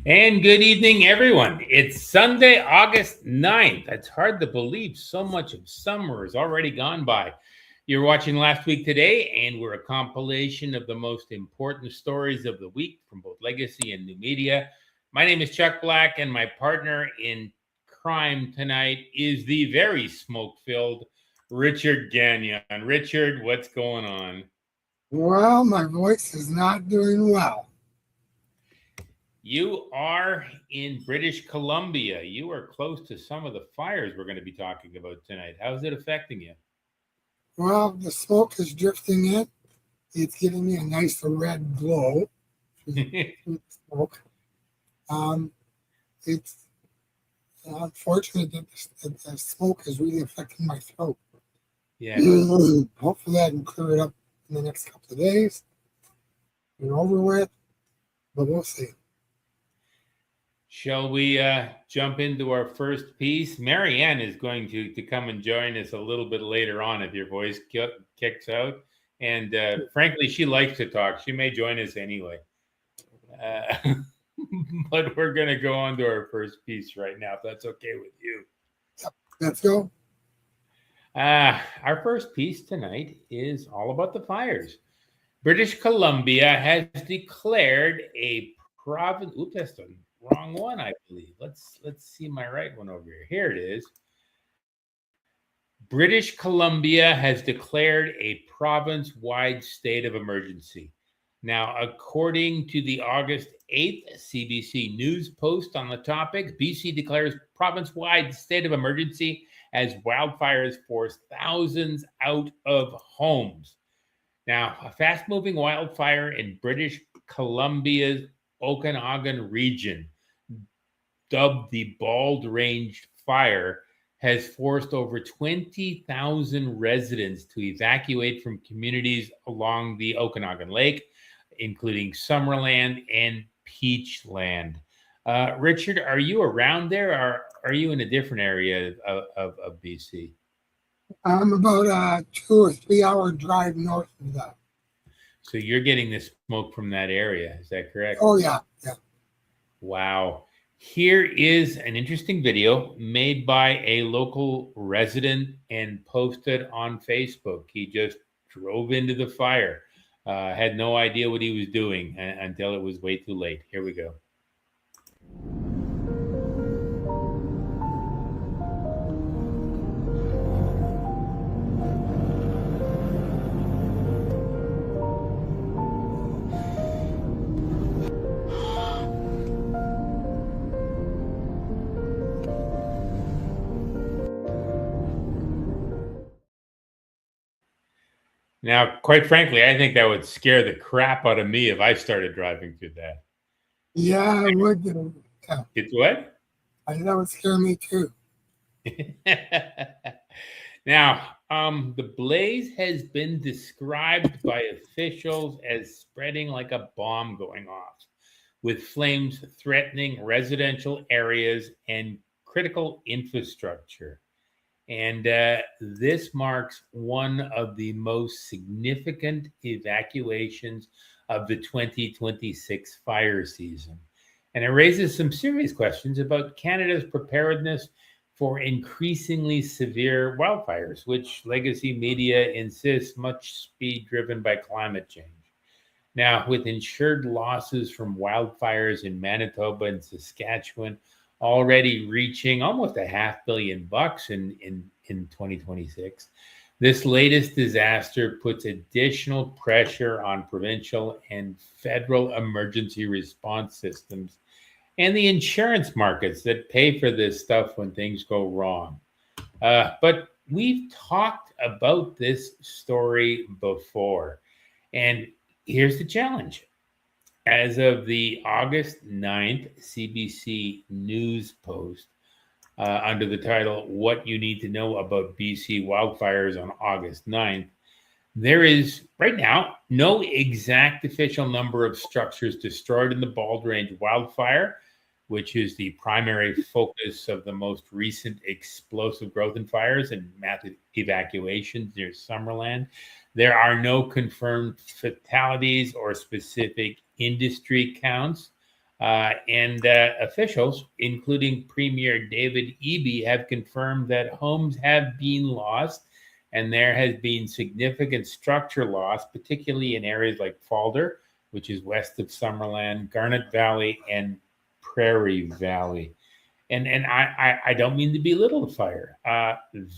And good evening, everyone. It's Sunday, August 9th. It's hard to believe so much of summer is already gone by. You're watching Last Week Today, and we're a compilation of the most important stories of the week from both legacy and new media. My name is Chuck Black, and my partner in crime tonight is the very smoke filled Richard Gagnon. Richard, what's going on? Well, my voice is not doing well. You are in British Columbia. You are close to some of the fires we're going to be talking about tonight. How is it affecting you? Well, the smoke is drifting in. It's giving me a nice red glow through the smoke. Um, it's unfortunate that the smoke is really affecting my throat. Yeah. Hopefully, I can clear it up in the next couple of days. We're over with, but we'll see. Shall we jump into our first piece? Marianne is going to come and join us a little bit later on if your voice kicks out. And frankly, she likes to talk. She may join us anyway. But we're going to go on to our first piece right now, if that's okay with you. Yep, let's go. Our first piece tonight is all about the fires. British Columbia has declared a province. Oops, that's the wrong one, I believe. Let's see my right one over here. Here it is. British Columbia has declared a province-wide state of emergency. Now, according to the August 8th CBC News post on the topic, BC declares province-wide state of emergency as wildfires force thousands out of homes. Now, a fast-moving wildfire in British Columbia's Okanagan region, dubbed the Bald Range Fire, has forced over 20,000 residents to evacuate from communities along the Okanagan Lake, including Summerland and Peachland. Richard, are you around there, or are you in a different area of BC? I'm about a 2 or 3 hour drive north of that. So you're getting the smoke from that area, is that correct? Oh, yeah. Wow. Here is an interesting video made by a local resident and posted on Facebook. He just drove into the fire, had no idea what he was doing until it was way too late. Here we go. Now, quite frankly, I think that would scare the crap out of me if I started driving through that. Yeah, it would. Yeah. It's what? I think that would scare me too. Now, the blaze has been described by officials as spreading like a bomb going off, with flames threatening residential areas and critical infrastructure. And this marks one of the most significant evacuations of the 2026 fire season. And it raises some serious questions about Canada's preparedness for increasingly severe wildfires, which legacy media insists must be driven by climate change. Now, with insured losses from wildfires in Manitoba and Saskatchewan already reaching almost $500 million in 2026, this latest disaster puts additional pressure on provincial and federal emergency response systems and the insurance markets that pay for this stuff when things go wrong. But we've talked about this story before, and here's the challenge. As of the August 9th CBC News post, under the title, What You Need to Know About BC Wildfires on August 9th, there is right now no exact official number of structures destroyed in the Bald Range wildfire, which is the primary focus of the most recent explosive growth in fires and mass evacuations near Summerland. There are no confirmed fatalities or specific industry counts. And officials, including Premier David Eby, have confirmed that homes have been lost and there has been significant structure loss, particularly in areas like Falder, which is west of Summerland, Garnet Valley, and Prairie Valley. And I don't mean to belittle the fire.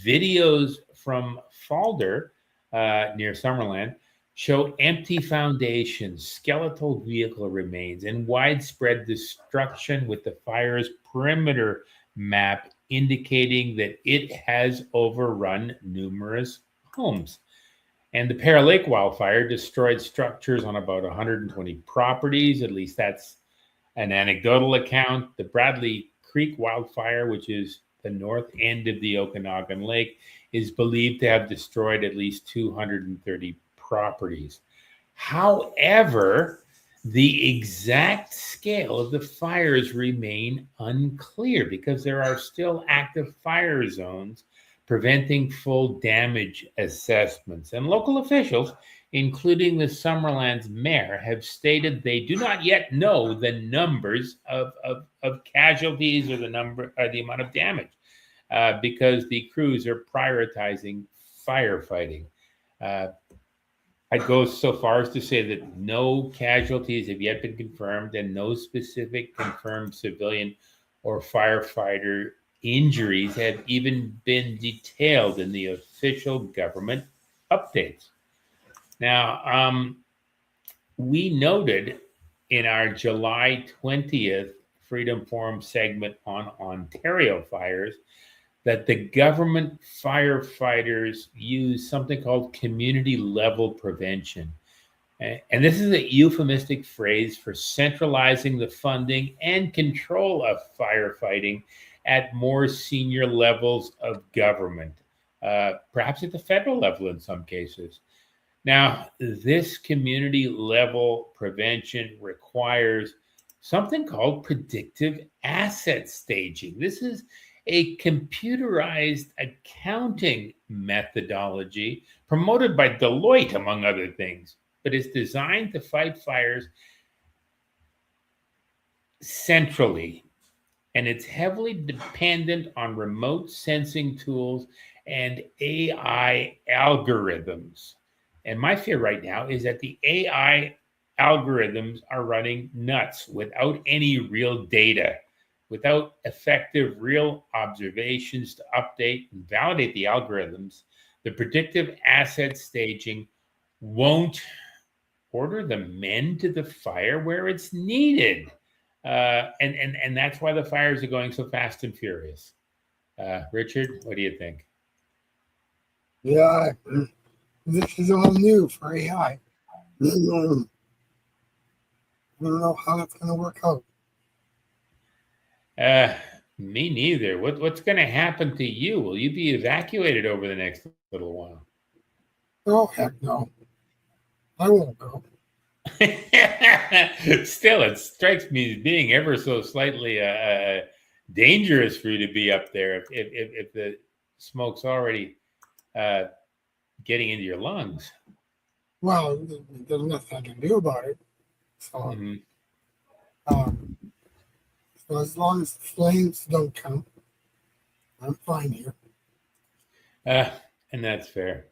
Videos from Falder near Summerland show empty foundations, skeletal vehicle remains, and widespread destruction, with the fire's perimeter map indicating that it has overrun numerous homes. And the Pear Lake wildfire destroyed structures on about 120 properties. At least that's an anecdotal account. The Bradley Creek wildfire, which is the north end of the Okanagan Lake, is believed to have destroyed at least 230 properties. However, the exact scale of the fires remain unclear because there are still active fire zones preventing full damage assessments. And local officials, including the Summerland's mayor, have stated they do not yet know the numbers of casualties or the amount of damage because the crews are prioritizing firefighting. I'd go so far as to say that no casualties have yet been confirmed and no specific confirmed civilian or firefighter injuries have even been detailed in the official government updates. Now, we noted in our July 20th Freedom Forum segment on Ontario fires that the government firefighters use something called community level prevention. And this is a euphemistic phrase for centralizing the funding and control of firefighting at more senior levels of government, perhaps at the federal level in some cases. Now, this community level prevention requires something called predictive asset staging. This is a computerized accounting methodology promoted by Deloitte, among other things, but it's designed to fight fires centrally. And it's heavily dependent on remote sensing tools and AI algorithms. And my fear right now is that the AI algorithms are running nuts without any real data, without effective real observations to update and validate the algorithms. The predictive asset staging won't order the men to the fire where it's needed. And that's why the fires are going so fast and furious. Richard, what do you think? Yeah, this is all new for AI. I don't know how that's going to work out. Me neither. What's going to happen to you? Will you be evacuated over the next little while? Oh, heck no. I won't go. Still, it strikes me as being ever so slightly dangerous for you to be up there if the smoke's already getting into your lungs. Well, there's nothing I can do about it. So, so as long as the flames don't come, I'm fine here. And that's fair.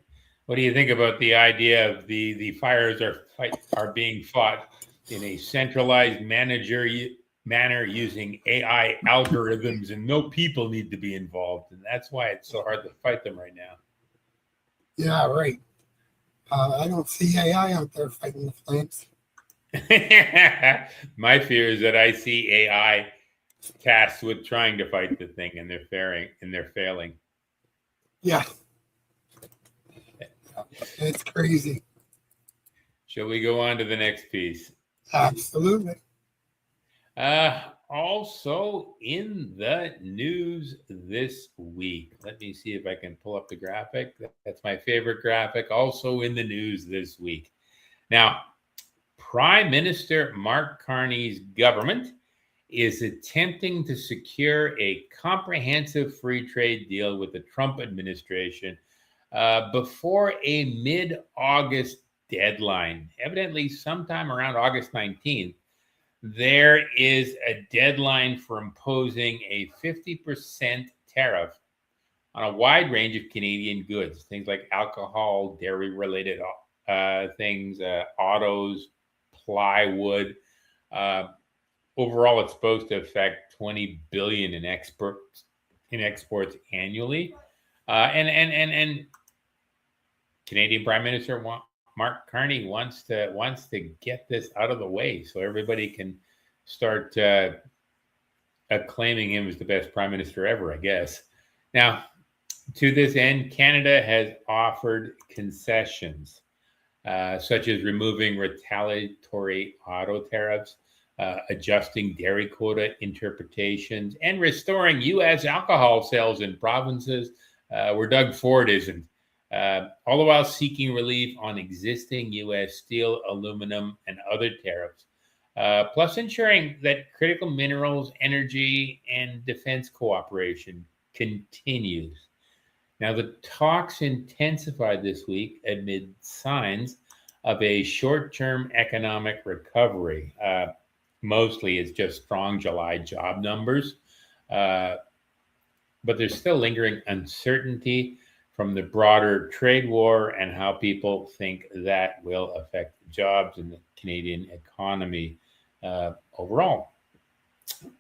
What do you think about the idea of the fires are being fought in a centralized manner using AI algorithms, and no people need to be involved, and that's why it's so hard to fight them right now? Yeah, right. I don't see AI out there fighting the flames. My fear is that I see AI tasked with trying to fight the thing, and they're failing. Yeah. It's crazy. Shall we go on to the next piece? Absolutely. Also in the news this week, let me see if I can pull up the graphic. That's my favorite graphic. Also in the news this week. Now, Prime Minister Mark Carney's government is attempting to secure a comprehensive free trade deal with the Trump administration before a mid-August deadline, evidently sometime around August 19th. there is a deadline for imposing a 50% tariff on a wide range of Canadian goods, things like alcohol, dairy-related things, autos, plywood. Overall, it's supposed to affect $20 billion in exports annually, and Canadian Prime Minister Mark Carney wants to get this out of the way so everybody can start acclaiming him as the best prime minister ever, I guess. Now, to this end, Canada has offered concessions, such as removing retaliatory auto tariffs, adjusting dairy quota interpretations, and restoring U.S. alcohol sales in provinces where Doug Ford isn't, all the while seeking relief on existing U.S. steel, aluminum, and other tariffs, plus ensuring that critical minerals, energy, and defense cooperation continues. Now, the talks intensified this week amid signs of a short-term economic recovery. Mostly it's just strong July job numbers, but there's still lingering uncertainty from the broader trade war and how people think that will affect jobs in the Canadian economy overall.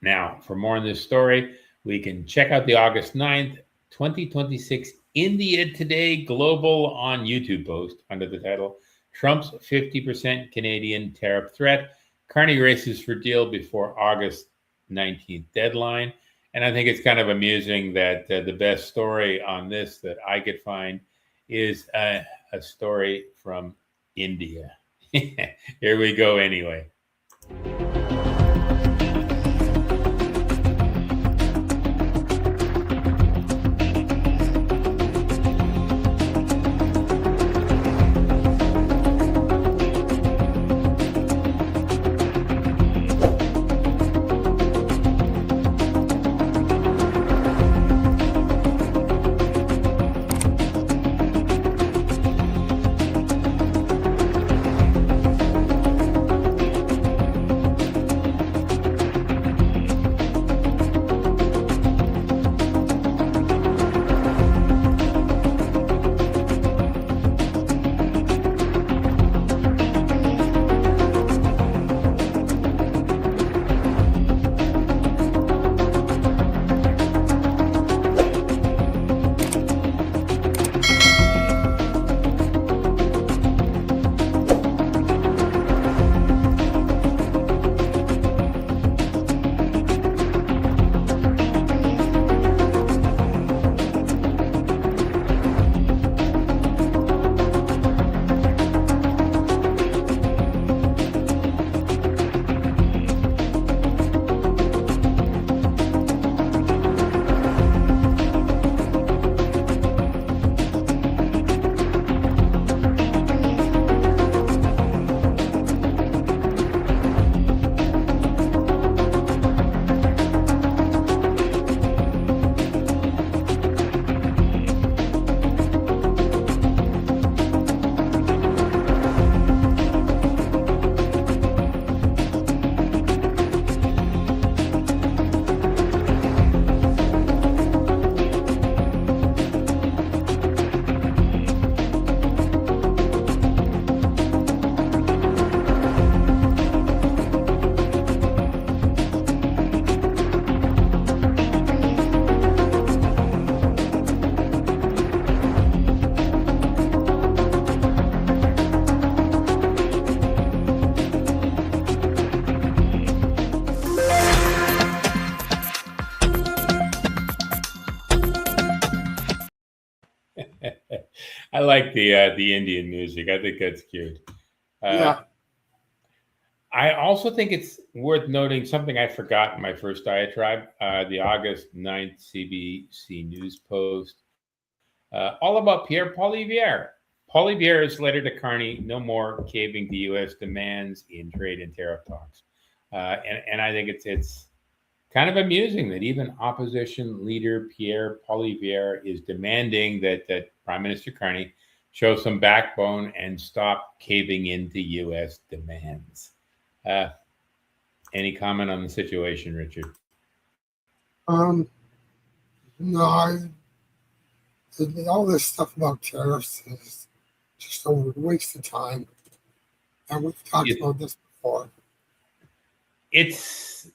Now, for more on this story, we can check out the August 9th, 2026 India Today Global on YouTube post under the title, Trump's 50% Canadian tariff threat. Carney races for deal before August 19th deadline. And I think it's kind of amusing that the best story on this that I could find is a story from India. Here we go anyway. I like the Indian music. I think that's cute. Yeah. I also think it's worth noting something I forgot in my first diatribe, the August 9th CBC News post, all about Pierre Poilievre. Poilievre's letter to Carney, no more caving to U.S. demands in trade and tariff talks. And I think it's kind of amusing that even opposition leader Pierre Poilievre is demanding that Prime Minister Carney show some backbone and stop caving into U.S. demands. Any comment on the situation, Richard? No, all this stuff about tariffs is just a waste of time. And we've talked about this before. It's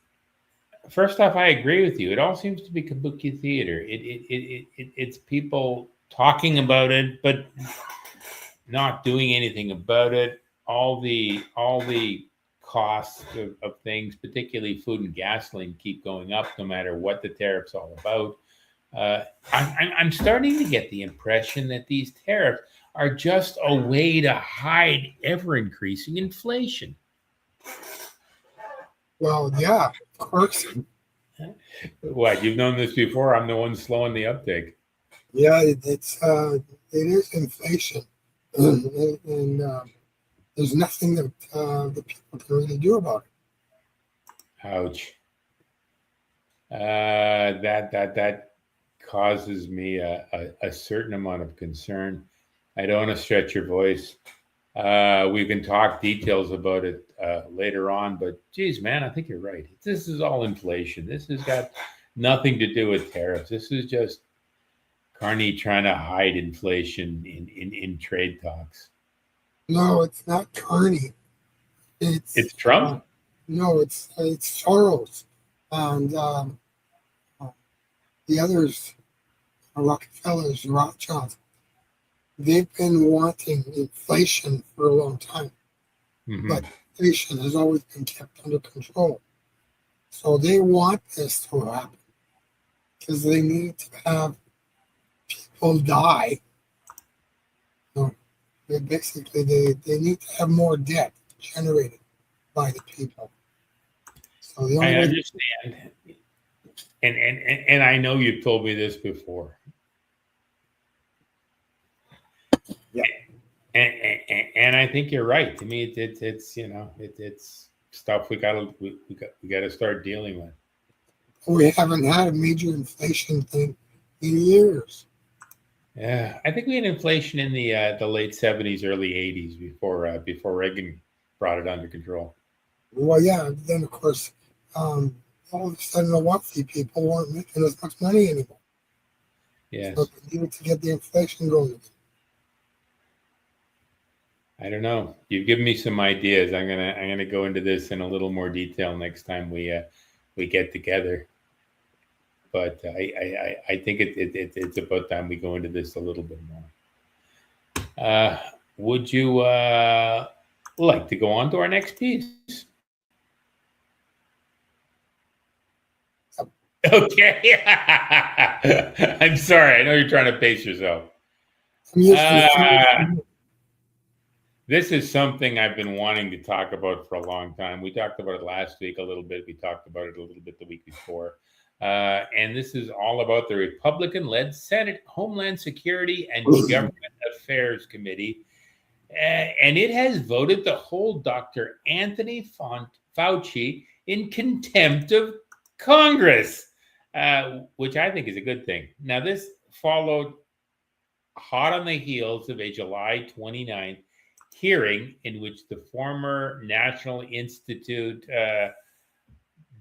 first off, I agree with you. It all seems to be kabuki theater. It's people talking about it, but not doing anything about it. All the costs of things, particularly food and gasoline, keep going up no matter what the tariff's all about. I'm starting to get the impression that these tariffs are just a way to hide ever-increasing inflation. Well, yeah, of course. What, you've known this before? I'm the one slowing the uptake. Yeah, it is inflation, and there's nothing that the people can really do about it. Ouch. That causes me a certain amount of concern. I don't want to stretch your voice. We can talk details about it later on, but geez, man, I think you're right. This is all inflation. This has got nothing to do with tariffs. This is just Carney trying to hide inflation in trade talks. No, it's not Carney. It's Trump. No, it's Soros and the others, Rockefellers, Rothschilds. They've been wanting inflation for a long time, but inflation has always been kept under control. So they want this to happen because they need to have people die. So they need to have more debt generated by the people. So the only I understand, and I know you've told me this before. Yeah, and I think you're right. To me, it's it's stuff we gotta start dealing with. We haven't had a major inflation thing in years. Yeah, I think we had inflation in the late '70s, early '80s before Reagan brought it under control. Well, yeah. Then of course, all of a sudden, the wealthy people weren't making as much money anymore. Yes. So they needed to get the inflation going. I don't know. You've given me some ideas. I'm gonna go into this in a little more detail next time we get together. But I think it's about time we go into this a little bit more. Would you like to go on to our next piece? Okay. I'm sorry. I know you're trying to pace yourself. This is something I've been wanting to talk about for a long time. We talked about it last week a little bit. We talked about it a little bit the week before. And this is all about the Republican-led Senate Homeland Security and Government Affairs Committee. And it has voted to hold Dr. Anthony Fauci in contempt of Congress, which I think is a good thing. Now, this followed hot on the heels of a July 29th hearing in which the former National Institute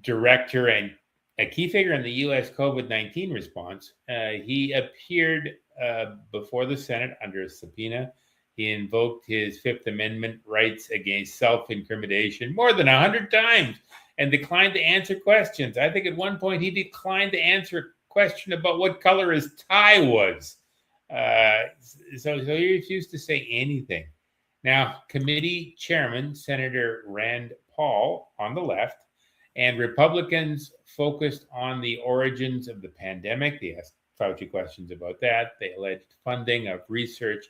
director and a key figure in the U.S. COVID-19 response, he appeared before the Senate under a subpoena. He invoked his Fifth Amendment rights against self-incrimination more than 100 times and declined to answer questions. I think at one point he declined to answer a question about what color his tie was. So he refused to say anything. Now, committee chairman, Senator Rand Paul on the left, and Republicans focused on the origins of the pandemic. They asked Fauci questions about that. They alleged funding of research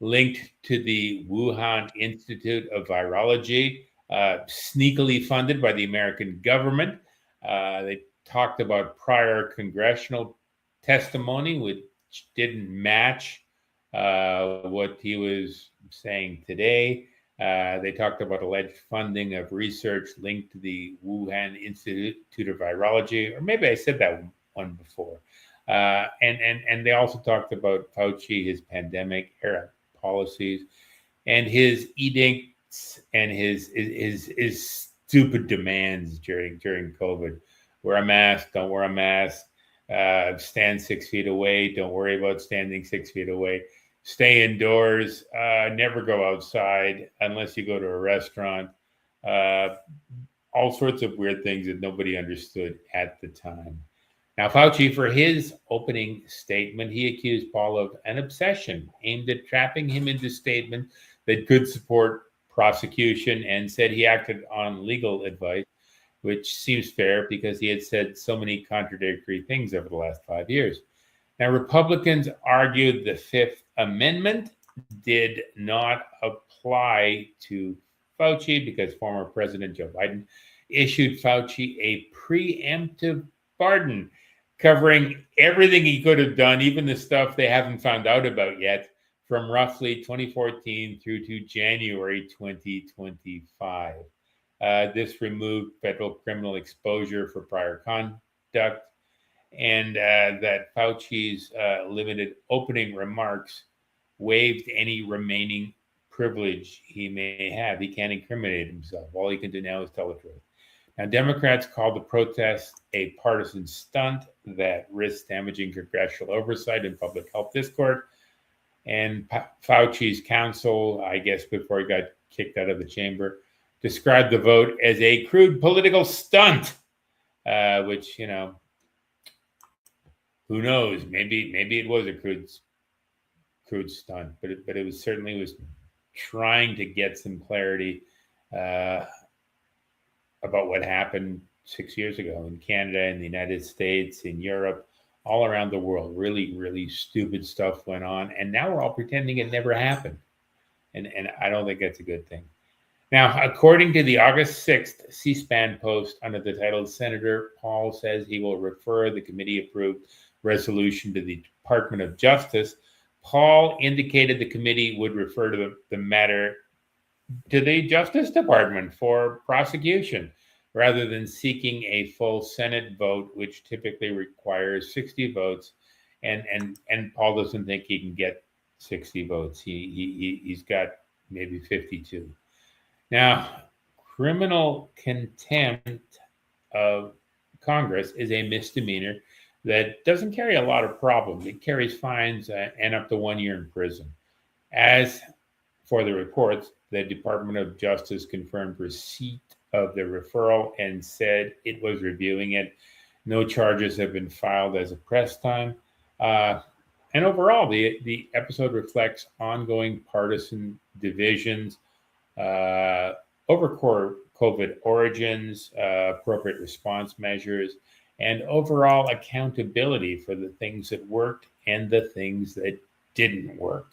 linked to the Wuhan Institute of Virology, sneakily funded by the American government. They talked about prior congressional testimony, which didn't match what he was saying today. They talked about alleged funding of research linked to the Wuhan Institute of Virology, or maybe I said that one before. And they also talked about Fauci, his pandemic era policies, and his edicts and his stupid demands during COVID. Wear a mask, don't wear a mask, stand 6 feet away, don't worry about standing 6 feet away, stay indoors, never go outside unless you go to a restaurant, all sorts of weird things that nobody understood at the time. Now, Fauci, for his opening statement, he accused Paul of an obsession aimed at trapping him into statements that could support prosecution, and said he acted on legal advice, which seems fair because he had said so many contradictory things over the last 5 years. Now, Republicans argued the Fifth Amendment did not apply to Fauci because former President Joe Biden issued Fauci a preemptive pardon covering everything he could have done, even the stuff they haven't found out about yet, from roughly 2014 through to January 2025. This removed federal criminal exposure for prior conduct, and that Fauci's limited opening remarks waived any remaining privilege he may have. He can't incriminate himself. All he can do now is tell the truth. Now, Democrats called the protest a partisan stunt that risks damaging congressional oversight and public health discourse. And Fauci's counsel, I guess before he got kicked out of the chamber, described the vote as a crude political stunt, which, you know, who knows? Maybe it was a crude stunt, but it was certainly was trying to get some clarity about what happened 6 years ago in Canada, in the United States, in Europe, all around the world. Really, really stupid stuff went on, and now we're all pretending it never happened, and I don't think that's a good thing. Now, according to the August 6th C-SPAN post under the title, Senator Paul says he will refer the committee-approved resolution to the Department of Justice. Paul indicated the committee would refer to the matter to the Justice Department for prosecution, rather than seeking a full Senate vote, which typically requires 60 votes. And Paul doesn't think he can get 60 votes. He's got maybe 52. Now, criminal contempt of Congress is a misdemeanor that doesn't carry a lot of problems. It carries fines and up to 1 year in prison. As for the reports, the Department of Justice confirmed receipt of the referral and said it was reviewing it. No charges have been filed as of press time. And overall, the episode reflects ongoing partisan divisions over COVID origins, appropriate response measures, and overall accountability for the things that worked and the things that didn't work.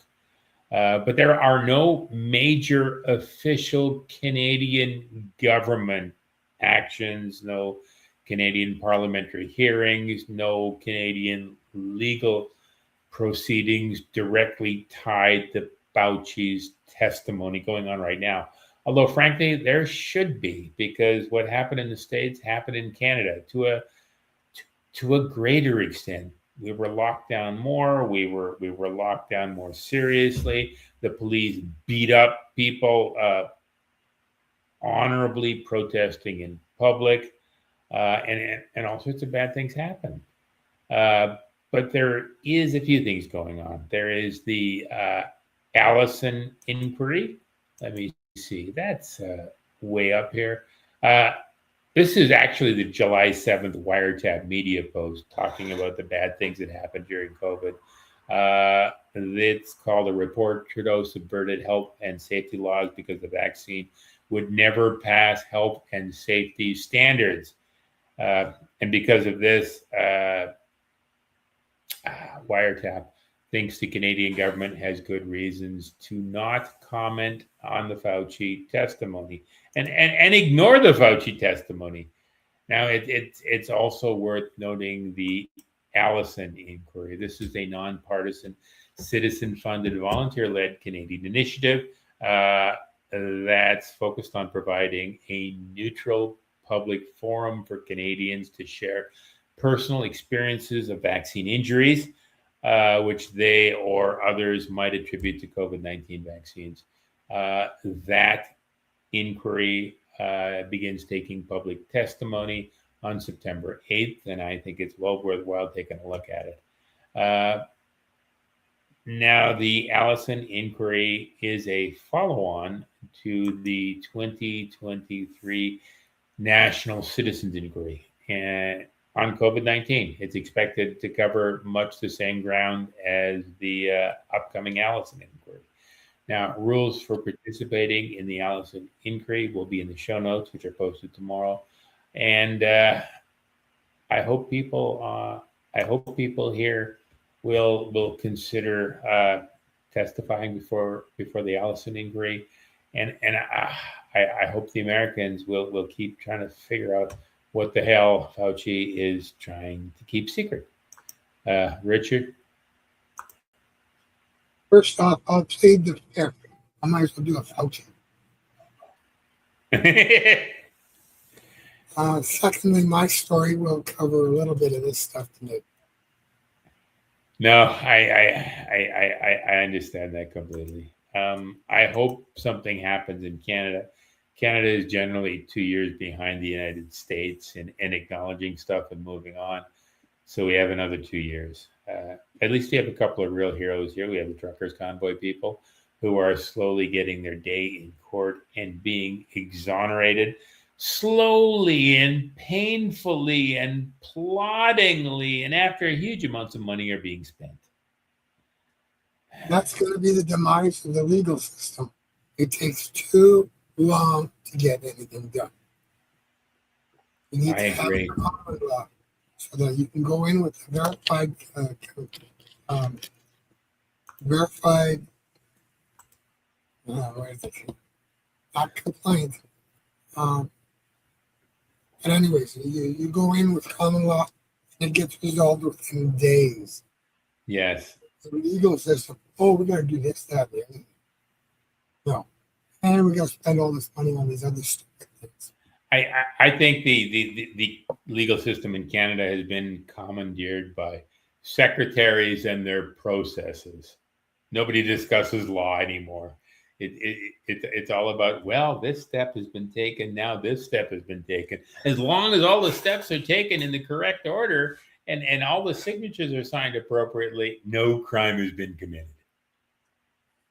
But there are no major official Canadian government actions, no Canadian parliamentary hearings, no Canadian legal proceedings directly tied to Fauci's testimony going on right now. Although, frankly, there should be, because what happened in the States happened in Canada to a greater extent. We were locked down more. We were locked down more seriously. The police beat up people honorably protesting in public, and all sorts of bad things happen. But there is a few things going on. There is the Allison inquiry. Let me see. That's way up here. This is actually the July 7th Wiretap media post talking about the bad things that happened during COVID. It's called a report. Trudeau subverted health and safety laws because the vaccine would never pass health and safety standards. And because of this, Wiretap thinks the Canadian government has good reasons to not comment on the Fauci testimony and ignore the Fauci testimony. Now, it's also worth noting the Allison inquiry. This is a nonpartisan, citizen-funded, volunteer-led Canadian initiative that's focused on providing a neutral public forum for Canadians to share personal experiences of vaccine injuries, which they or others might attribute to COVID-19 vaccines. That inquiry begins taking public testimony on September 8th, and I think it's well worthwhile taking a look at it. Now, the Allison inquiry is a follow-on to the 2023 National Citizens Inquiry and on COVID-19. It's expected to cover much the same ground as the upcoming Allison inquiry. Now, rules for participating in the Allison inquiry will be in the show notes, which are posted tomorrow. And I hope people here will consider testifying before the Allison inquiry, and I hope the Americans will keep trying to figure out what the hell Fauci is trying to keep secret. Richard? First off, I'll plead the fifth. I might as well do a Fauci. Secondly, my story will cover a little bit of this stuff today. No, I understand that completely. I hope something happens in Canada. Canada is generally 2 years behind the United States in acknowledging stuff and moving on. So we have another 2 years. At least we have a couple of real heroes here. We have the truckers convoy people who are slowly getting their day in court and being exonerated slowly and painfully and ploddingly, and after huge amounts of money are being spent. That's going to be the demise of the legal system. It takes too long to get anything done. You need to have a common law so that you can go in with a verified, not complaint. But anyways, you go in with common law, and it gets resolved within days. Yes. The legal system, we got to do this, that, the other. No. And we got to spend all this money on these other stupid things. I think the legal system in Canada has been commandeered by secretaries and their processes. Nobody discusses law anymore. It's all about, well, this step has been taken, now this step has been taken. As long as all the steps are taken in the correct order and all the signatures are signed appropriately, no crime has been committed.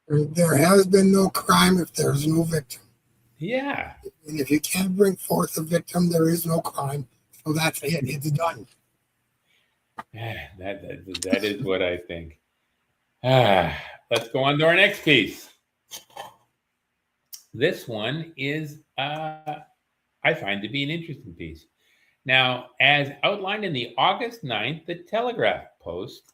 There has been no crime if there's no victim. Yeah. And if you can't bring forth a victim, there is no crime. So that's it. It's done. That is what I think. Let's go on to our next piece. This one is, I find to be an interesting piece. Now, as outlined in the August 9th, the Telegraph Post,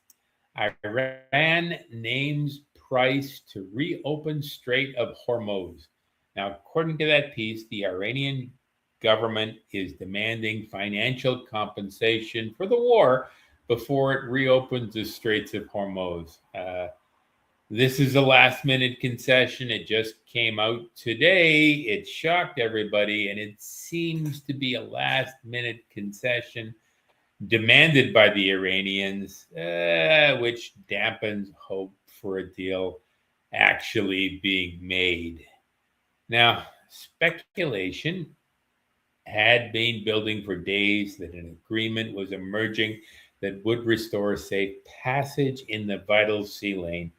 Iran names price to reopen Strait of Hormuz. Now, according to that piece, the Iranian government is demanding financial compensation for the war before it reopens the Straits of Hormuz. This is a last-minute concession. It just came out today. It shocked everybody, and it seems to be a last-minute concession demanded by the Iranians, which dampens hope for a deal actually being made. Now, speculation had been building for days that an agreement was emerging that would restore safe passage in the vital sea lane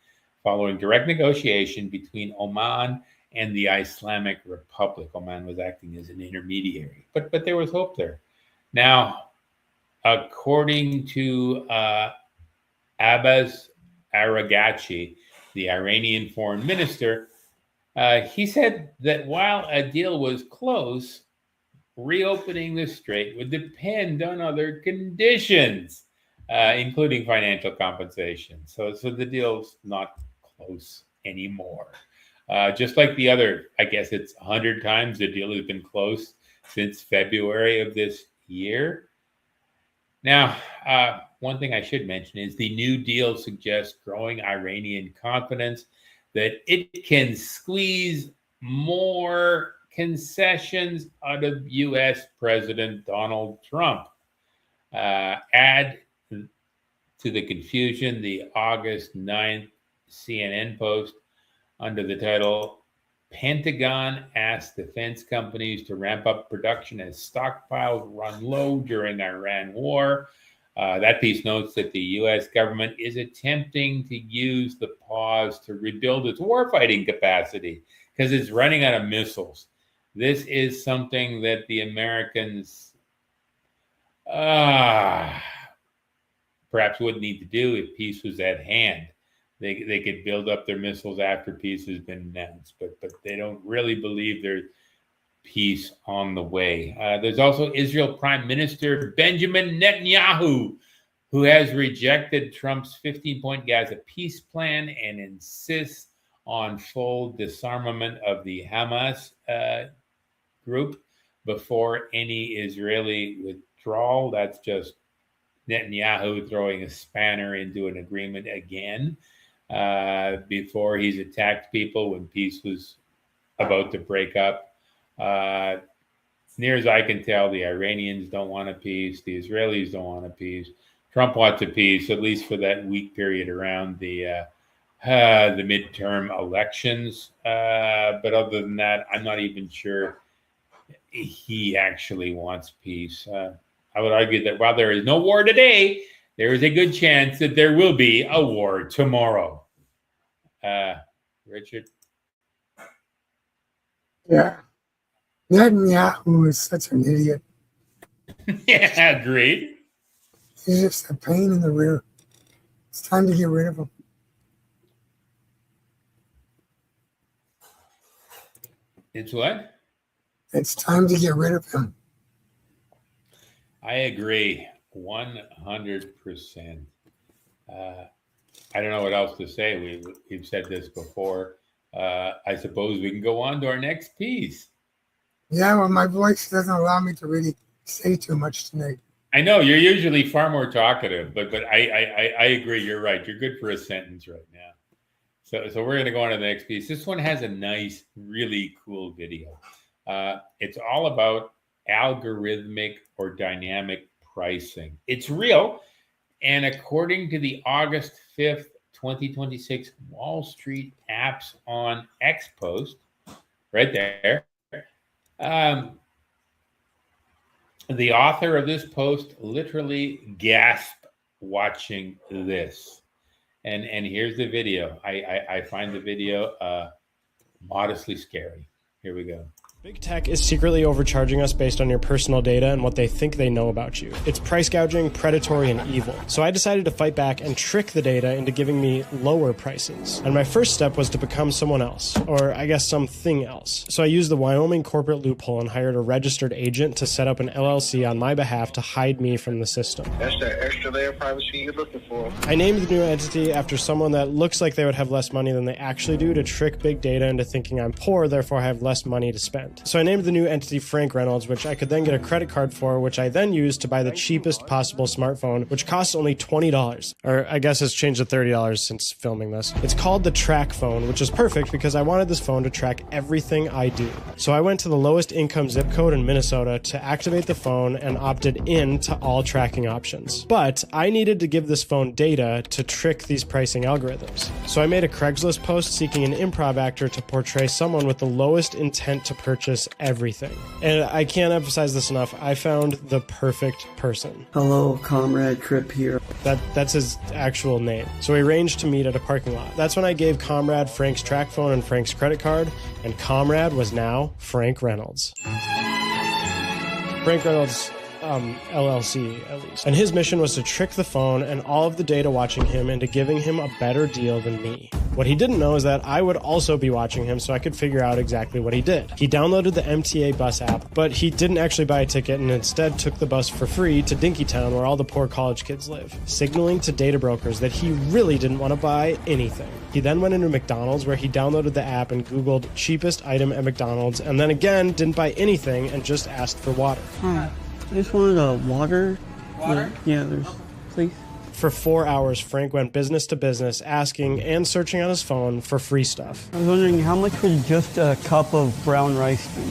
following direct negotiation between Oman and the Islamic Republic. Oman was acting as an intermediary, but there was hope there. Now, according to Abbas Araghchi, the Iranian foreign minister, he said that while a deal was close, reopening the strait would depend on other conditions, including financial compensation. So the deal's not close anymore. Just like the other, I guess it's 100 times the deal has been close since February of this year. Now, one thing I should mention is the new deal suggests growing Iranian confidence that it can squeeze more concessions out of U.S. President Donald Trump. Add to the confusion the August 9th CNN post under the title, Pentagon asked defense companies to ramp up production as stockpiles run low during Iran war. That piece notes that the U.S. government is attempting to use the pause to rebuild its warfighting capacity because it's running out of missiles. This is something that the Americans perhaps would need to do if peace was at hand. They could build up their missiles after peace has been announced, but they don't really believe there's peace on the way. There's also Israel Prime Minister Benjamin Netanyahu, who has rejected Trump's 15-point Gaza peace plan and insists on full disarmament of the Hamas group before any Israeli withdrawal. That's just Netanyahu throwing a spanner into an agreement again. Before he's attacked people when peace was about to break up. Near as I can tell, the Iranians don't want a peace. The Israelis don't want a peace. Trump wants a peace, at least for that week period around the midterm elections. But other than that, I'm not even sure he actually wants peace. I would argue that while there is no war today, there is a good chance that there will be a war tomorrow. Richard? Yeah. Netanyahu is such an idiot. Yeah, agreed. He's just a pain in the rear. It's time to get rid of him. It's what? It's time to get rid of him. I agree 100%. I don't know what else to say. We've said this before. I suppose we can go on to our next piece. Yeah, well, my voice doesn't allow me to really say too much tonight. I know you're usually far more talkative, but I agree. You're right. You're good for a sentence right now. So we're going to go on to the next piece. This one has a nice, really cool video. It's all about algorithmic or dynamic pricing. It's real. And according to the August 5th, 2026 Wall Street Apps on X post, right there, the author of this post literally gasped watching this. And here's the video. I find the video modestly scary. Here we go. Big tech is secretly overcharging us based on your personal data and what they think they know about you. It's price gouging, predatory, and evil. So I decided to fight back and trick the data into giving me lower prices. And my first step was to become someone else, or I guess something else. So I used the Wyoming corporate loophole and hired a registered agent to set up an LLC on my behalf to hide me from the system. That's that extra layer of privacy you're looking for. I named the new entity after someone that looks like they would have less money than they actually do to trick big data into thinking I'm poor, therefore I have less money to spend. So I named the new entity Frank Reynolds, which I could then get a credit card for, which I then used to buy the cheapest possible smartphone, which costs only $20. Or I guess it's changed to $30 since filming this. It's called the Track Phone, which is perfect because I wanted this phone to track everything I do. So I went to the lowest income zip code in Minnesota to activate the phone and opted in to all tracking options. But I needed to give this phone data to trick these pricing algorithms. So I made a Craigslist post seeking an improv actor to portray someone with the lowest intent to purchase everything. And I can't emphasize this enough. I found the perfect person. Hello, Comrade Trip here. That's his actual name. So we arranged to meet at a parking lot. That's when I gave Comrade Frank's track phone and Frank's credit card, and Comrade was now Frank Reynolds. Frank Reynolds LLC, at least. And his mission was to trick the phone and all of the data watching him into giving him a better deal than me. What he didn't know is that I would also be watching him so I could figure out exactly what he did. He downloaded the MTA bus app, but he didn't actually buy a ticket and instead took the bus for free to Dinkytown where all the poor college kids live, signaling to data brokers that he really didn't want to buy anything. He then went into McDonald's where he downloaded the app and Googled cheapest item at McDonald's and then again didn't buy anything and just asked for water. Hi, I just wanted a water. Water? Yeah, there's, please. For 4 hours, Frank went business to business, asking and searching on his phone for free stuff. I was wondering how much would just a cup of brown rice be?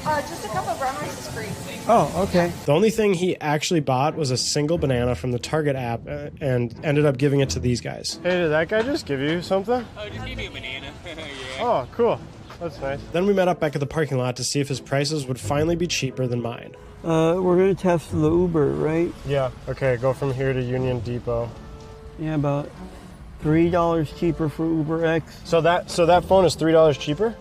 Just a cup of brown rice is free. Oh, okay. The only thing he actually bought was a single banana from the Target app and ended up giving it to these guys. Hey, did that guy just give you something? Oh, just give me a banana. Yeah. Oh, cool. That's nice. Then we met up back at the parking lot to see if his prices would finally be cheaper than mine. We're gonna test the Uber, right? Yeah, okay, go from here to Union Depot. Yeah, about $3 cheaper for Uber X. So that phone is $3 cheaper?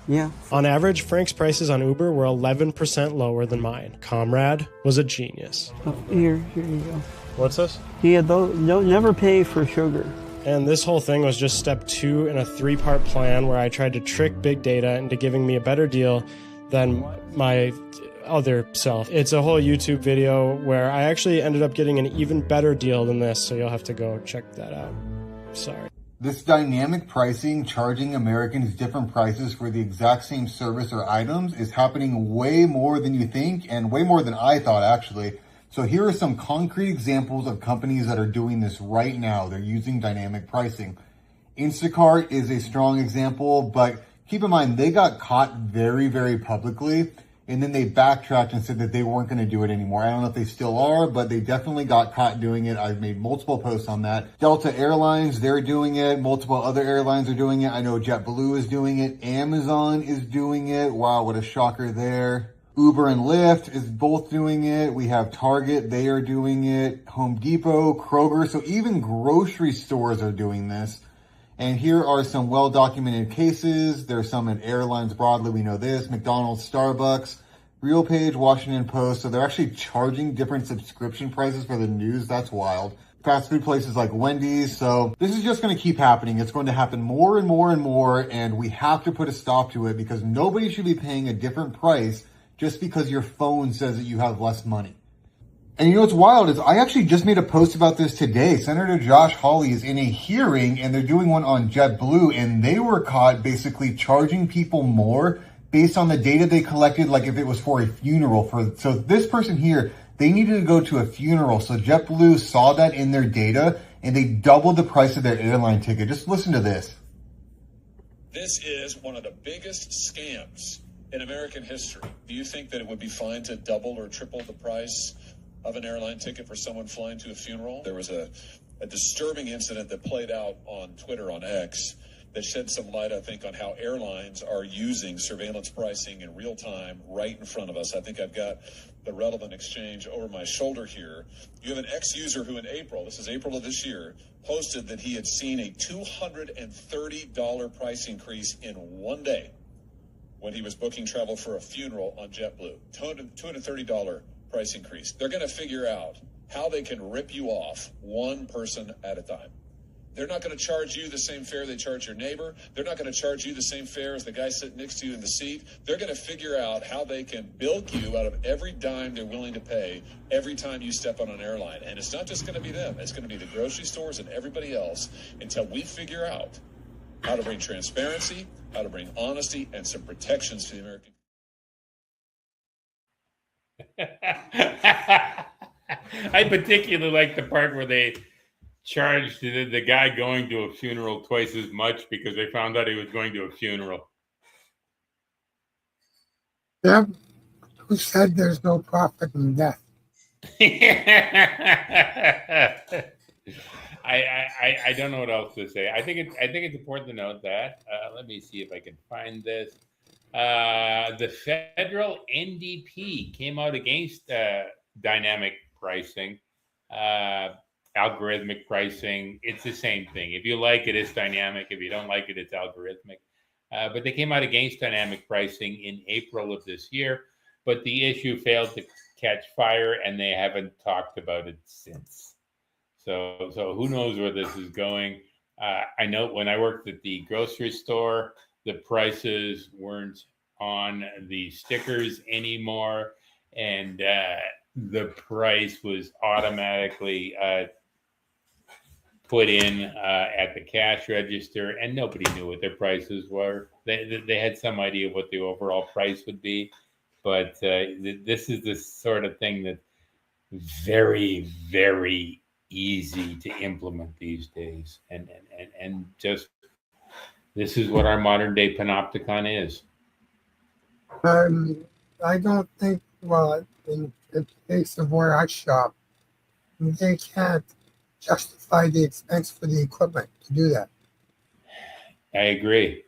Yeah. On average, Frank's prices on Uber were 11% lower than mine. Comrade was a genius. Oh, here you go. What's this? Yeah, don't never pay for sugar. And this whole thing was just step 2 in a 3-part plan where I tried to trick big data into giving me a better deal than my other self. It's a whole YouTube video where I actually ended up getting an even better deal than this, so you'll have to go check that out. Sorry. This dynamic pricing, charging Americans different prices for the exact same service or items, is happening way more than you think, and way more than I thought, actually. So here are some concrete examples of companies that are doing this right now. They're using dynamic pricing. Instacart is a strong example, but keep in mind, they got caught very, very publicly, and then they backtracked and said that they weren't going to do it anymore. I don't know if they still are, but they definitely got caught doing it. I've made multiple posts on that. Delta Airlines, they're doing it. Multiple other airlines are doing it. I know JetBlue is doing it. Amazon is doing it. Wow, what a shocker there. Uber and Lyft is both doing it. We have Target, they are doing it. Home Depot, Kroger. So even grocery stores are doing this. And here are some well-documented cases. There's some at airlines broadly. We know this. McDonald's, Starbucks, RealPage, Washington Post. So they're actually charging different subscription prices for the news. That's wild. Fast food places like Wendy's. So this is just going to keep happening. It's going to happen more and more and more. And we have to put a stop to it because nobody should be paying a different price just because your phone says that you have less money. And you know what's wild is I actually just made a post about this today. Senator Josh Hawley is in a hearing and they're doing one on JetBlue, and they were caught basically charging people more based on the data they collected, like if it was for a funeral. So this person here, they needed to go to a funeral. So JetBlue saw that in their data and they doubled the price of their airline ticket. Just listen to this. This is one of the biggest scams in American history. Do you think that it would be fine to double or triple the price of an airline ticket for someone flying to a funeral? There was a disturbing incident that played out on Twitter, on X, that shed some light, I think, on how airlines are using surveillance pricing in real time right in front of us. I think I've got the relevant exchange over my shoulder here. You have an ex-user who in April, this is April of this year, posted that he had seen a $230 price increase in one day when he was booking travel for a funeral on JetBlue. $230 price increase. They're going to figure out how they can rip you off one person at a time. They're not going to charge you the same fare they charge your neighbor. They're not going to charge you the same fare as the guy sitting next to you in the seat. They're going to figure out how they can bilk you out of every dime they're willing to pay every time you step on an airline. And it's not just going to be them. It's going to be the grocery stores and everybody else until we figure out how to bring transparency, how to bring honesty, and some protections to the American. I particularly like the part where they charged the guy going to a funeral twice as much because they found out he was going to a funeral. Yep. Who said there's no profit in death? I don't know what else to say. I think it's important to note that. Let me see if I can find this. The federal NDP came out against dynamic pricing, algorithmic pricing. It's the same thing. If you like it, it's dynamic. If you don't like it, it's algorithmic. But they came out against dynamic pricing in April of this year, but the issue failed to catch fire, and they haven't talked about it since. So who knows where this is going? I know when I worked at the grocery store, the prices weren't on the stickers anymore, and the price was automatically put in at the cash register, and nobody knew what their prices were. They had some idea what the overall price would be, but this is the sort of thing that very, very easy to implement these days, and just this is what our modern day panopticon is. I don't think, well, in the case of where I shop, they can't justify the expense for the equipment to do that. I agree.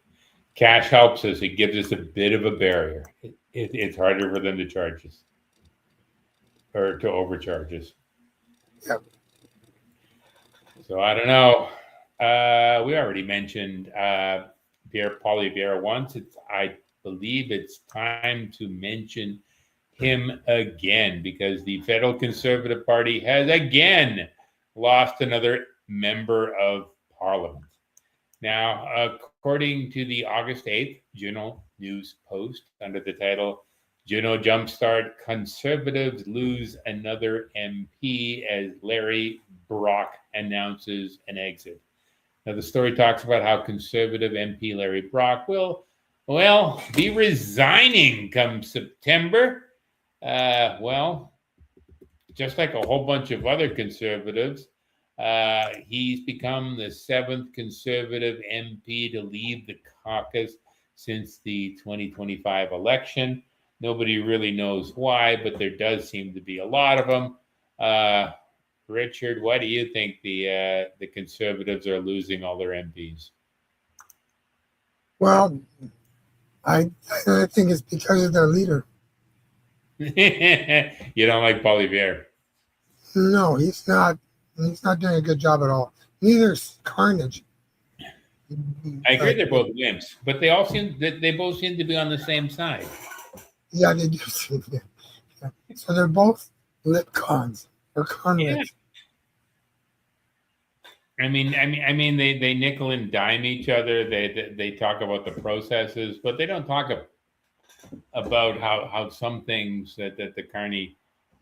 Cash helps us. It gives us a bit of a barrier. It's harder for them to charge us or to overcharge us. Yep. So I don't know. We already mentioned Pierre Poilievre once. I believe it's time to mention him again because the Federal Conservative Party has again lost another member of Parliament. Now, according to the August 8th Juno News Post, under the title, Juno Jumpstart, Conservatives Lose Another MP as Larry Brock announces an exit. Now, the story talks about how Conservative MP Larry Brock will, be resigning come September. Just like a whole bunch of other Conservatives, he's become the seventh Conservative MP to leave the caucus since the 2025 election. Nobody really knows why, but there does seem to be a lot of them. Richard, why do you think the Conservatives are losing all their MPs? Well, I think it's because of their leader. You don't like Poilievre? No, he's not. He's not doing a good job at all. Neither is Carnage. I agree, they're both wimps, but they both seem to be on the same side. Yeah, they do. Yeah. So they're both lip cons or con Yeah. lips. I mean, they nickel and dime each other. They talk about the processes, but they don't talk about how some things that the Carney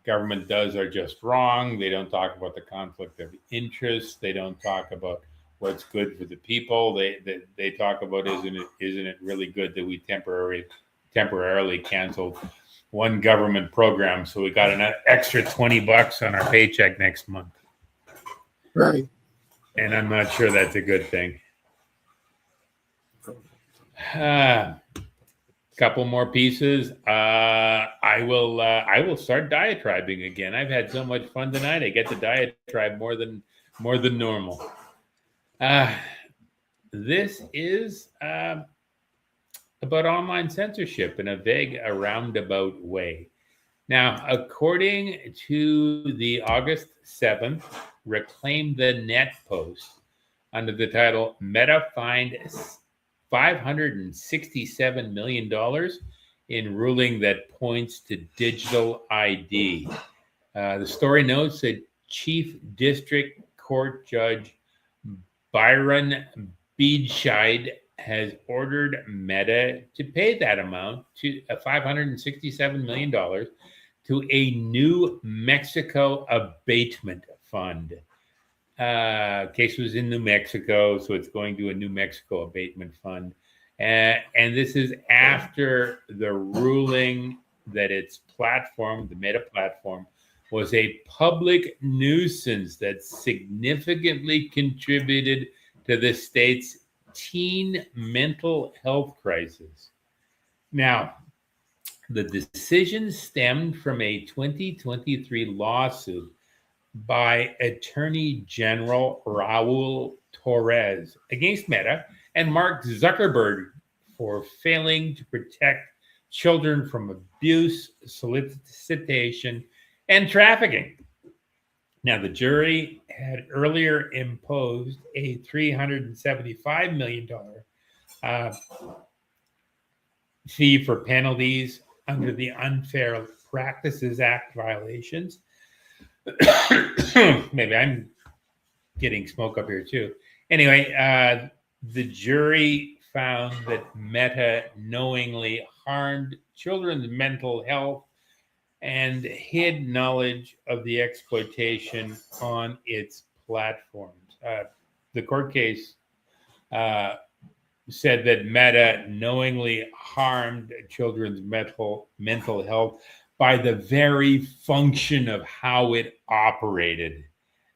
government does are just wrong. They don't talk about the conflict of interest. They don't talk about what's good for the people. They talk about isn't it really good that we temporarily canceled one government program so we got an extra $20 on our paycheck next month. Right. And I'm not sure that's a good thing. Couple more pieces. I will start diatribing again. I've had so much fun tonight. I get to diatribe more than normal. This is about online censorship in a vague, roundabout way. Now, according to the August 7th Reclaim the Net post under the title Meta fined $567 million in ruling that points to digital ID. The story notes that Chief District Court Judge Byron Beedscheid has ordered Meta to pay that amount to $567 million to a New Mexico abatement fund. Case was in New Mexico, so it's going to a New Mexico abatement fund. And this is after the ruling that its platform, the Meta platform, was a public nuisance that significantly contributed to the state's teen mental health crisis. Now, the decision stemmed from a 2023 lawsuit by Attorney General Raul Torres against Meta and Mark Zuckerberg for failing to protect children from abuse, solicitation, and trafficking. Now, the jury had earlier imposed a $375 million fee for penalties under the Unfair Practices Act violations. Maybe I'm getting smoke up here too. Anyway, the jury found that Meta knowingly harmed children's mental health and hid knowledge of the exploitation on its platforms. The court case said that Meta knowingly harmed children's mental health by the very function of how it operated,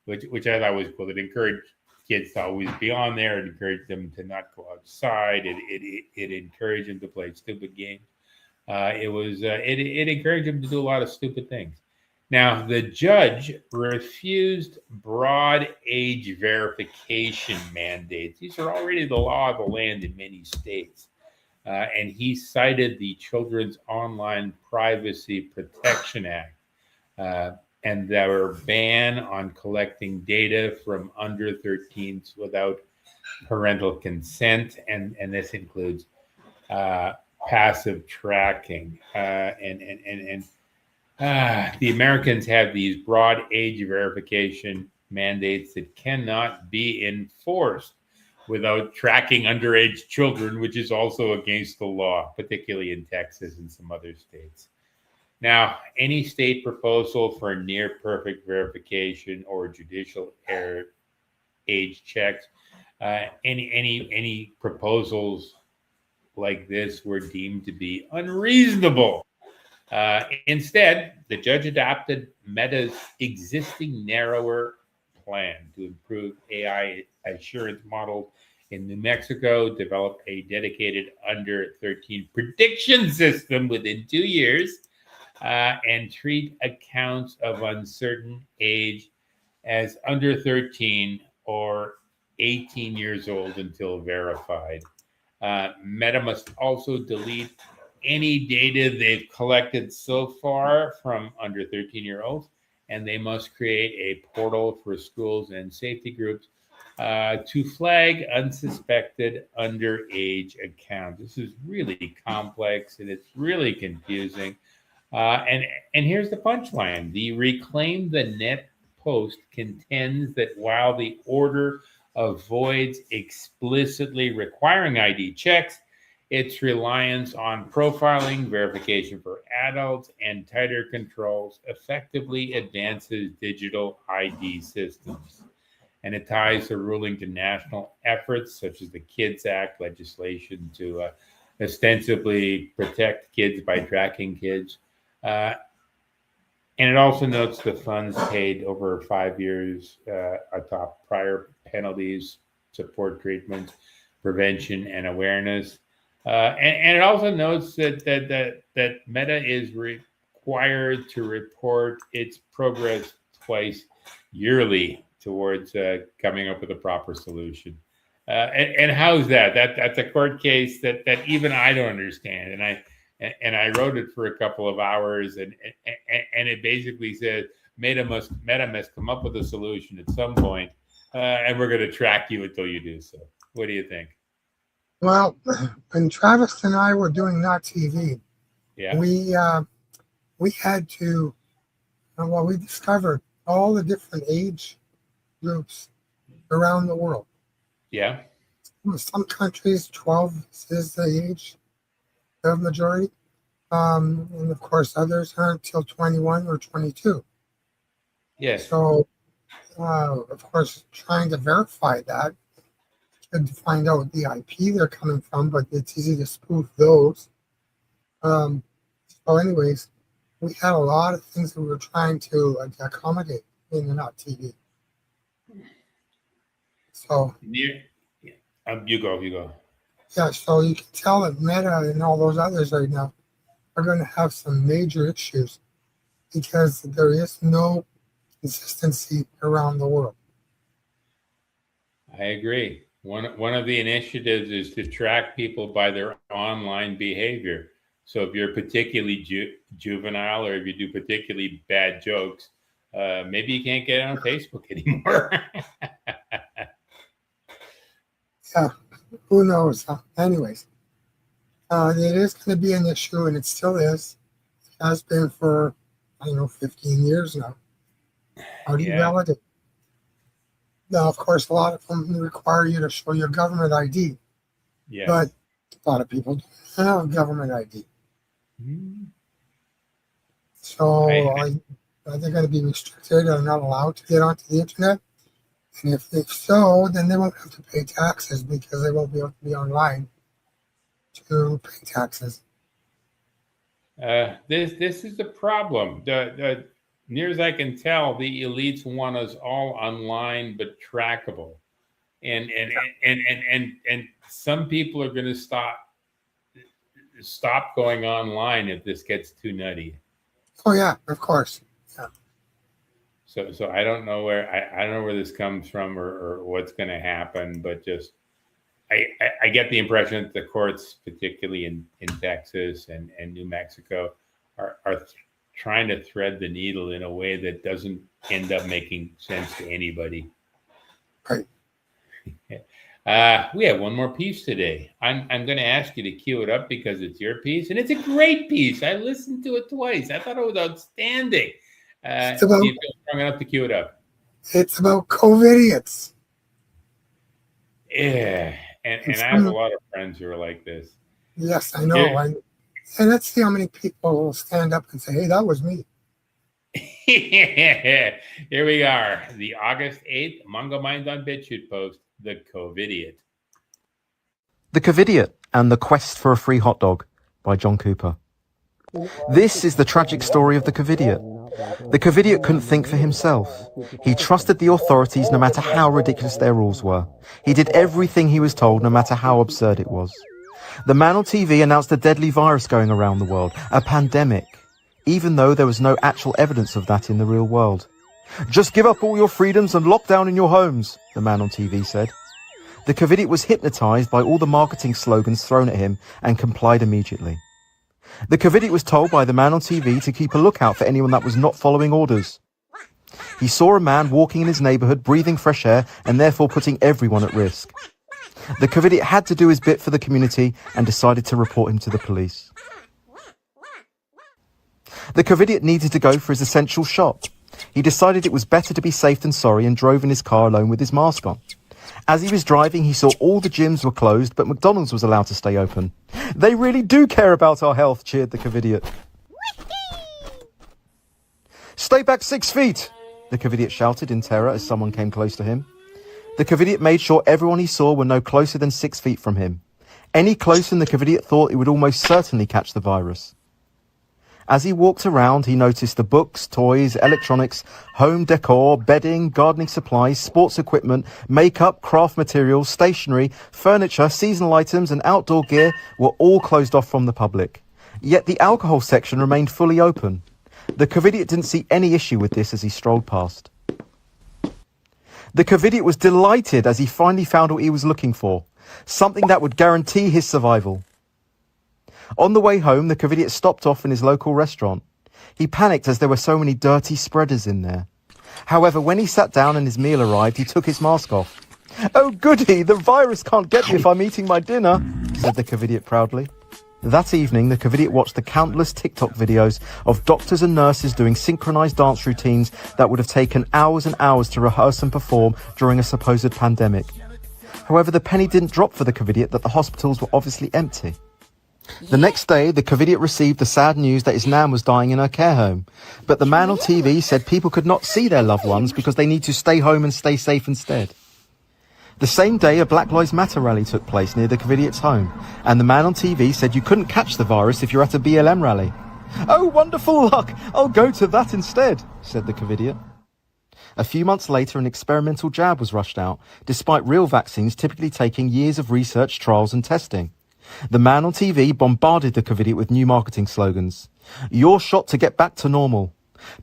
which I thought was cool. It encouraged kids to always be on there. It encouraged them to not go outside. It encouraged them to play stupid games. It encouraged them to do a lot of stupid things. Now, the judge refused broad age verification mandates. These are already the law of the land in many states. and he cited the Children's Online Privacy Protection Act and their ban on collecting data from under 13s without parental consent, and this includes passive tracking. The Americans have these broad age verification mandates that cannot be enforced without tracking underage children, which is also against the law, particularly in Texas and some other states. Now, any state proposal for near perfect verification or judicial error age checks, any proposals like this were deemed to be unreasonable. Instead, the judge adopted Meta's existing narrower plan to improve AI assurance models in New Mexico, develop a dedicated under 13 prediction system within 2 years, and treat accounts of uncertain age as under 13 or 18 years old until verified. Meta must also delete any data they've collected so far from under 13-year-olds, and they must create a portal for schools and safety groups to flag unsuspected underage accounts. This is really complex and it's really confusing. And here's the punchline. The Reclaim the Net post contends that while the order avoids explicitly requiring ID checks, its reliance on profiling, verification for adults, and tighter controls effectively advances digital ID systems. And it ties the ruling to national efforts such as the KIDS Act legislation to ostensibly protect kids by tracking kids. And it also notes the funds paid over 5 years atop prior penalties, support treatments, prevention, and awareness. And it also notes that Meta is required to report its progress twice yearly towards coming up with a proper solution. And how's that? That's a court case that even I don't understand. And I wrote it for a couple of hours, and it basically said Meta must come up with a solution at some point, and we're going to track you until you do so. What do you think? Well, when Travis and I were doing Not TV, Yeah, we had to, we discovered all the different age groups around the world. yeah, In some countries, 12 is the age of majority, and of course others aren't until 21 or 22. yes. So, of course, trying to verify that, to find out the IP they're coming from, but it's easy to spoof those. So anyways, we had a lot of things that we were trying to accommodate in the Not TV. So You go. yeah, so you can tell that Meta and all those others right now are going to have some major issues because there is no consistency around the world. I agree. One of the initiatives is to track people by their online behavior. So if you're particularly juvenile, or if you do particularly bad jokes, maybe you can't get on Facebook anymore. Yeah, who knows? Anyways, it is going to be an issue, and it still is. It has been for, 15 years now. How do you validate? Now, of course, a lot of them require you to show your government ID. Yeah. But a lot of people don't have government ID. Mm-hmm. So they're going to be restricted or not allowed to get onto the internet. And if so, then they won't have to pay taxes because they won't be able to be online to pay taxes. This is the problem. The near as I can tell, the elites want us all online but trackable, and some people are going to stop going online if this gets too nutty. Oh yeah, of course. Yeah. So I don't know where I don't know where this comes from or what's going to happen, but just I get the impression that the courts, particularly in Texas and New Mexico, are trying to thread the needle in a way that doesn't end up making sense to anybody. Right. We have one more piece today. I'm going to ask you to cue it up because it's your piece, and it's a great piece. I listened to it twice. I thought it was outstanding. Do you feel strong enough to cue it up? It's about COVIDiots. Yeah, and I have a lot of friends who are like this. Yes, I know. And let's see how many people will stand up and say, hey, that was me. Here we are, the August 8th Mungo Minds on BitChute post, The COVIDiot. The COVIDiot and the Quest for a Free Hot Dog by John Cooper. This is the tragic story of the COVIDiot. The COVIDiot couldn't think for himself. He trusted the authorities no matter how ridiculous their rules were. He did everything he was told no matter how absurd it was. The man on TV announced a deadly virus going around the world, a pandemic, even though there was no actual evidence of that in the real world. Just give up all your freedoms and lock down in your homes, the man on TV said. The COVIDiot was hypnotized by all the marketing slogans thrown at him and complied immediately. The COVIDiot was told by the man on TV to keep a lookout for anyone that was not following orders. He saw a man walking in his neighborhood, breathing fresh air, and therefore putting everyone at risk. The COVIDiot had to do his bit for the community and decided to report him to the police. The COVIDiot needed to go for his essential shop. He decided it was better to be safe than sorry and drove in his car alone with his mask on. As he was driving, he saw all the gyms were closed, but McDonald's was allowed to stay open. They really do care about our health, cheered the COVIDiot. Stay back 6 feet, the COVIDiot shouted in terror as someone came close to him. The COVIDiot made sure everyone he saw were no closer than 6 feet from him. Any closer than the COVIDiot thought it would almost certainly catch the virus. As he walked around, he noticed the books, toys, electronics, home decor, bedding, gardening supplies, sports equipment, makeup, craft materials, stationery, furniture, seasonal items and outdoor gear were all closed off from the public. Yet the alcohol section remained fully open. The COVIDiot didn't see any issue with this as he strolled past. The COVIDiot was delighted as he finally found what he was looking for, something that would guarantee his survival. On the way home, the COVIDiot stopped off in his local restaurant. He panicked as there were so many dirty spreaders in there. However, when he sat down and his meal arrived, he took his mask off. "Oh goody, the virus can't get me if I'm eating my dinner," said the COVIDiot proudly. That evening, the COVIDiot watched the countless TikTok videos of doctors and nurses doing synchronized dance routines that would have taken hours and hours to rehearse and perform during a supposed pandemic. However, the penny didn't drop for the COVIDiot that the hospitals were obviously empty. The next day, the COVIDiot received the sad news that his nan was dying in her care home. But the man on TV said people could not see their loved ones because they need to stay home and stay safe instead. The same day, a Black Lives Matter rally took place near the COVIDiot's home, and the man on TV said you couldn't catch the virus if you're at a BLM rally. "Oh, wonderful luck! I'll go to that instead," said the COVIDiot. A few months later, an experimental jab was rushed out, despite real vaccines typically taking years of research, trials and testing. The man on TV bombarded the COVIDiot with new marketing slogans. "Your shot to get back to normal.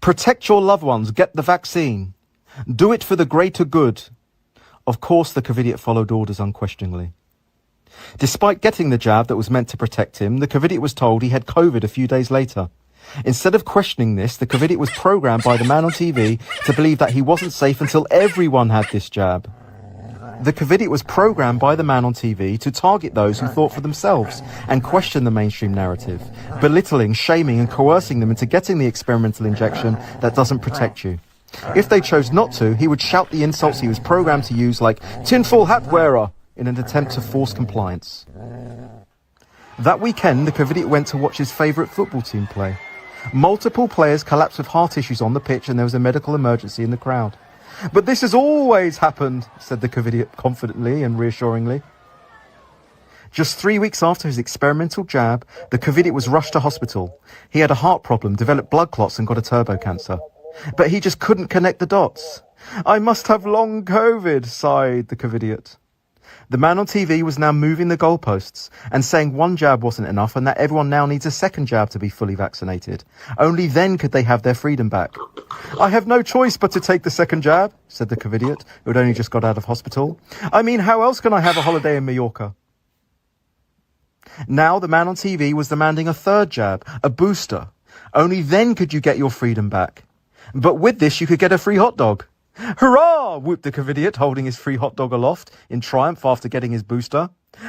Protect your loved ones, get the vaccine. Do it for the greater good." Of course, the COVIDiot followed orders unquestioningly. Despite getting the jab that was meant to protect him, the COVIDiot was told he had COVID a few days later. Instead of questioning this, the COVIDiot was programmed by the man on TV to believe that he wasn't safe until everyone had this jab. The COVIDiot was programmed by the man on TV to target those who thought for themselves and question the mainstream narrative, belittling, shaming and coercing them into getting the experimental injection that doesn't protect you. If they chose not to, he would shout the insults he was programmed to use, like "tinfoil hat wearer," in an attempt to force compliance. That weekend, the COVIDiot went to watch his favourite football team play. Multiple players collapsed with heart issues on the pitch and there was a medical emergency in the crowd. "But this has always happened," said the COVIDiot confidently and reassuringly. Just 3 weeks after his experimental jab, the COVIDiot was rushed to hospital. He had a heart problem, developed blood clots and got a turbo cancer. But he just couldn't connect the dots. "I must have long COVID," sighed the COVIDiot. The man on TV was now moving the goalposts and saying one jab wasn't enough and that everyone now needs a second jab to be fully vaccinated. Only then could they have their freedom back. I have no choice but to take the second jab, said the COVIDiot, who had only just got out of hospital. I mean, how else can I have a holiday in Mallorca? Now the man on TV was demanding a third jab, a booster. Only then could you get your freedom back. But with this, you could get a free hot dog. Hurrah! Whooped the COVIDiot, holding his free hot dog aloft in triumph after getting his booster.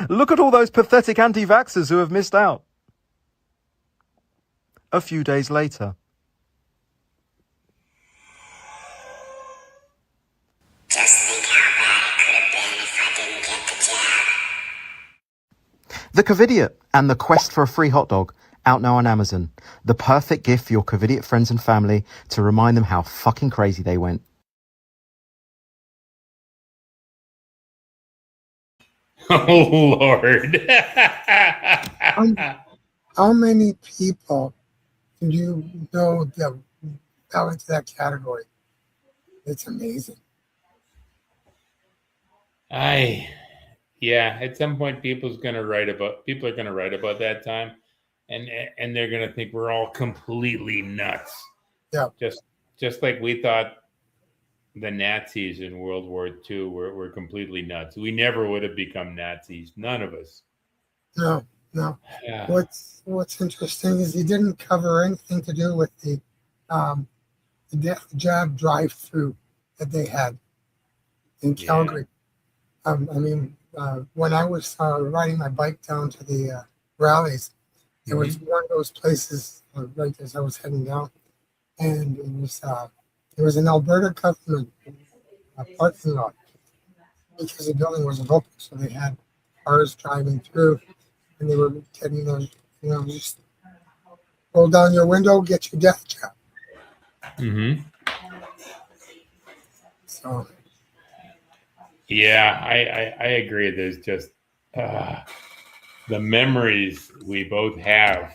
Look at all those pathetic anti-vaxxers who have missed out. A few days later. The COVIDiot and the quest for a free hot dog, out now on Amazon. The perfect gift for your COVIDiot friends and family to remind them how fucking crazy they went. Oh, Lord. How many people do you know that fell into that category? It's amazing. Yeah, at some point people are going to write about that time, and they're going to think we're all completely nuts. Yeah. Just like we thought the Nazis in World War II were completely nuts. We never would have become Nazis. None of us. No. Yeah. What's interesting is he didn't cover anything to do with the death jab drive-through that they had in Calgary. When I was riding my bike down to the rallies, it was one of those places right as I was heading down, and it was an Alberta government parking lot because the building wasn't open, so they had cars driving through, and they were getting those, just roll down your window, get your death jab. Mm-hmm. So. Yeah, I agree. There's just the memories we both have.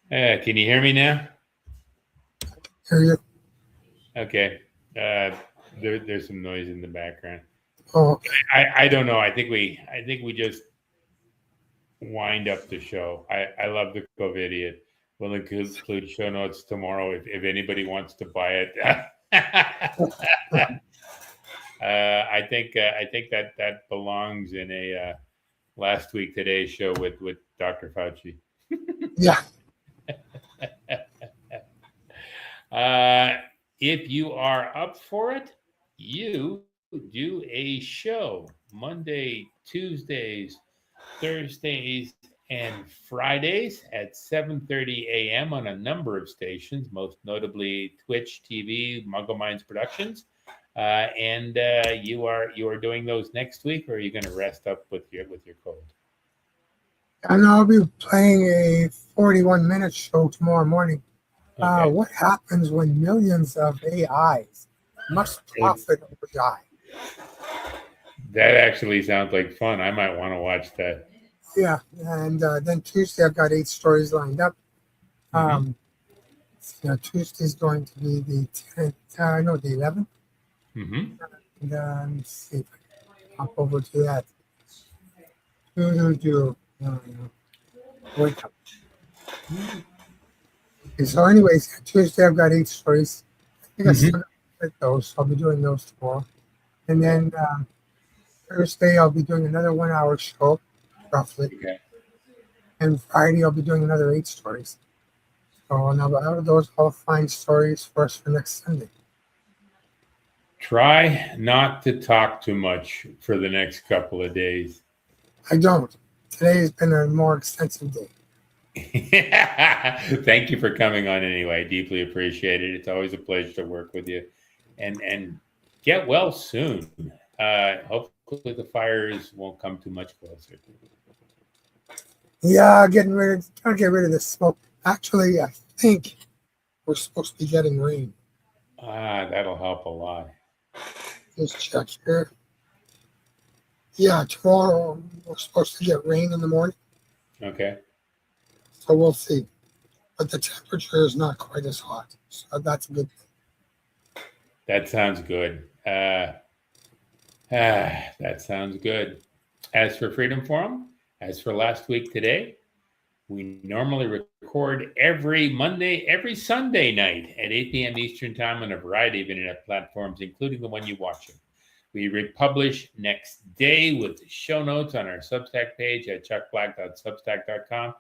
Can you hear me now? Hear you. Okay. There's some noise in the background. Oh, okay. I don't know. I think we just wind up the show. I love the COVIDiot. We'll include show notes tomorrow if anybody wants to buy it. I think that belongs in a last week Today show with Dr. Fauci. Yeah. If you are up for it, you do a show Monday, Tuesdays, Thursdays, and Fridays at 7:30 a.m. on a number of stations, most notably Twitch TV, Muggle Minds Productions. And you are doing those next week, or are you going to rest up with your cold? And I'll be playing a 41-minute show tomorrow morning. Okay. What happens when millions of AIs must profit or die? That actually sounds like fun. I might want to watch that. Yeah, and then Tuesday I've got 8 stories lined up. Tuesday's going to be the 10th, the 11th. Mm-hmm. And let's see if I can hop over to that. Wake up. Okay, so anyways, Tuesday I've got 8 stories. I think I still got those, so I'll be doing those tomorrow. And then Thursday I'll be doing another 1-hour show, roughly. Okay. And Friday I'll be doing another 8 stories. So now out of those, I'll find stories for us for next Sunday. Try not to talk too much for the next couple of days. I don't. Today has been a more extensive day. Thank you for coming on anyway. I deeply appreciate it. It's always a pleasure to work with you. And get well soon. Hopefully the fires won't come too much closer. Yeah, gotta get rid of the smoke. Actually, I think we're supposed to be getting rain. That'll help a lot. Just check here. Yeah, tomorrow we're supposed to get rain in the morning. Okay. So we'll see. But the temperature is not quite as hot. So that's a good thing. That sounds good. That sounds good. As for Freedom Forum, as for last week today, we normally record every Sunday night at 8 p.m. Eastern Time on a variety of internet platforms, including the one you watch. We republish next day with the show notes on our Substack page at chuckblack.substack.com.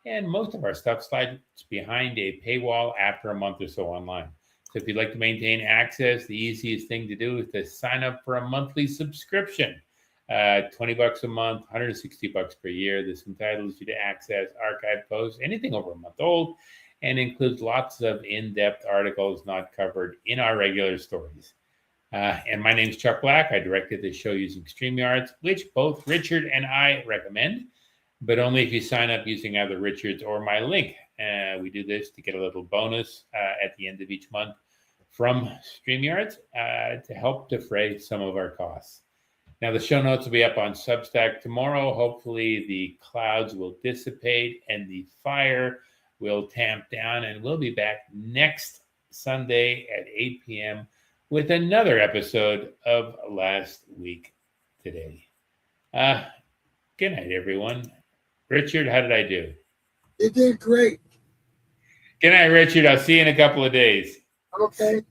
And most of our stuff slides behind a paywall after a month or so online. So if you'd like to maintain access, the easiest thing to do is to sign up for a monthly subscription. $20 a month, $160 per year. This entitles you to access archive posts, anything over a month old, and includes lots of in-depth articles not covered in our regular stories. And my name's Chuck Black. I directed this show using StreamYards, which both Richard and I recommend, but only if you sign up using either Richard's or my link. We do this to get a little bonus at the end of each month from StreamYards to help defray some of our costs. Now, the show notes will be up on Substack tomorrow. Hopefully, the clouds will dissipate and the fire will tamp down, and we'll be back next Sunday at 8 p.m. with another episode of Last Week Today. Good night, everyone. Richard, how did I do? You did great. Good night, Richard. I'll see you in a couple of days. Okay.